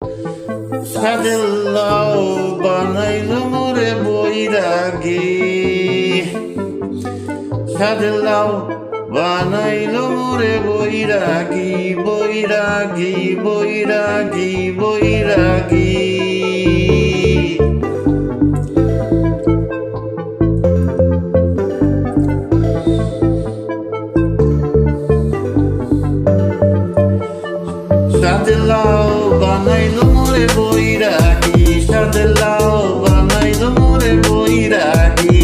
সাদের লাউ বানাইল মোরে বৈরাগী, সাদের লাউ বানাইল মোরে বৈরাগী, বৈরাগী বৈরাগী বৈরাগী। সাদের লাউ বানাইল মোরে বৈরাগী, সাদের লাউ বানাইল মোরে বৈরাগী।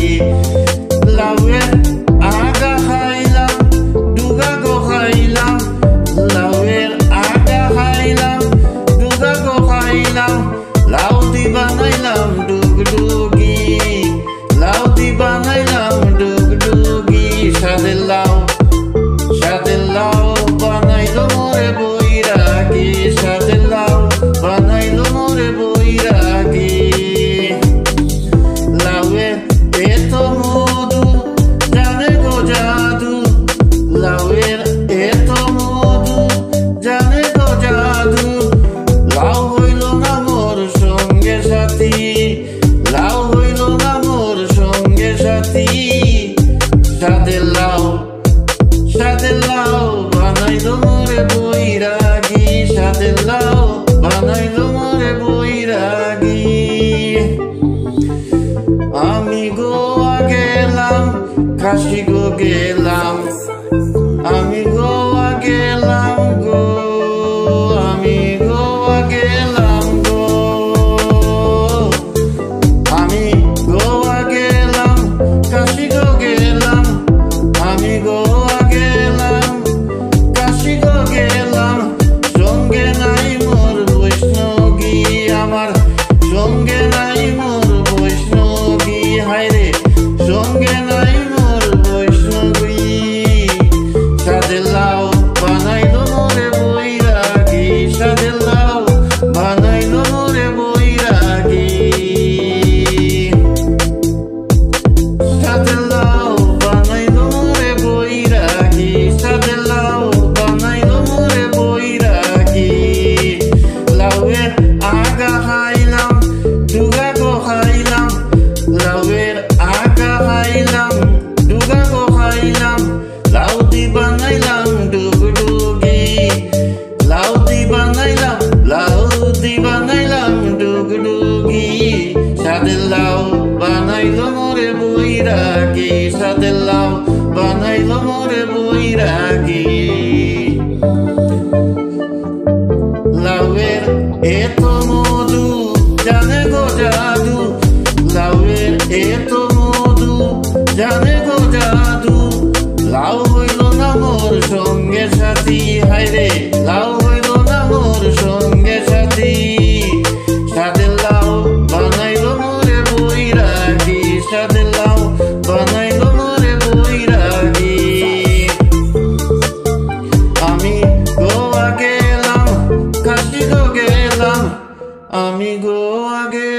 লাউয়ের আগা খাইলাম, ডুগা গো খাইলাম, লাউয়ের আগা খাইলাম, ডুগা গো খাইলাম। লাউ দি বানাইলাম ডুগডুগি, লাউ দি বানাইলাম ডুগডুগি। সাদের লাউ, সাদের লাউ বানাইল মোরে বৈরাগী, সাদের লাউ বানাইল মোরে বৈরাগী। লাউয়ের এত মধু জানে গো জাদু, লাউয়ের এত মধু জানে গো জাদু। লাউ হইল না মোর সঙ্গে সাথী, লাউ হইল না মোর সঙ্গে সাথী। সাদের লাউ, সাদের লাউ বানাইল মোরে বৈরাগী, সাদের লাউ বানাইল মোরে বৈরাগী। আমি গোয়া গেলাম, কাশি গো গেলাম, আমি গোয়া গেলাম গো, আমি গোয়া গেলাম গো। আমি গোয়া গেলাম, কাশি গো গেলাম, আমি গোয়া গেলাম, কাশি গো গেলাম। সঙ্গে নাই মোর বৈষ্ণবী, আমার সঙ্গে নাই মোর বৈষ্ণবী। হায়রে সঙ্গে নাই মোর বৈষ্ণবী। সাদের লাউ বানাইল মোরে বৈরাগী, সাদের লাউ বানাইল মোরে বৈরাগী। সাদের লাউ বানাইল মোরে বৈরাগী, সাদের লাউ বানাইল মোরে বৈরাগী। লাউয়ের আগা খাইলাম, ডুগা গো খাইলাম, লাউয়ের আগা খাইলাম, ডুগা গো খাইলাম। লাউ দি বানাইলাম ডুগডুগি, লাউ দি বানাইলাম, লাউ দি বানাইলাম ডুগডুগি। সাদের লাউ বানাইল মোরে বৈরাগী, সাদের লাউ বানাইল মোরে বৈরাগী। লাউয়ের এত মধু জানে গো জাদু, লাউয়ের এত মধু জানে গো জাদু। লাউ হইল না মোর সঙ্গে সাথী, হায়রে লাউ হইল না মোর সঙ্গে সাথী। সাদের লাউ বানাইল মোরে বৈরাগী, সাদের লাউ বানাইল মোরে বৈরাগী। আমি গোয়া গেলাম, কাশি গো গেলাম, আমি গোয়া গেলাম।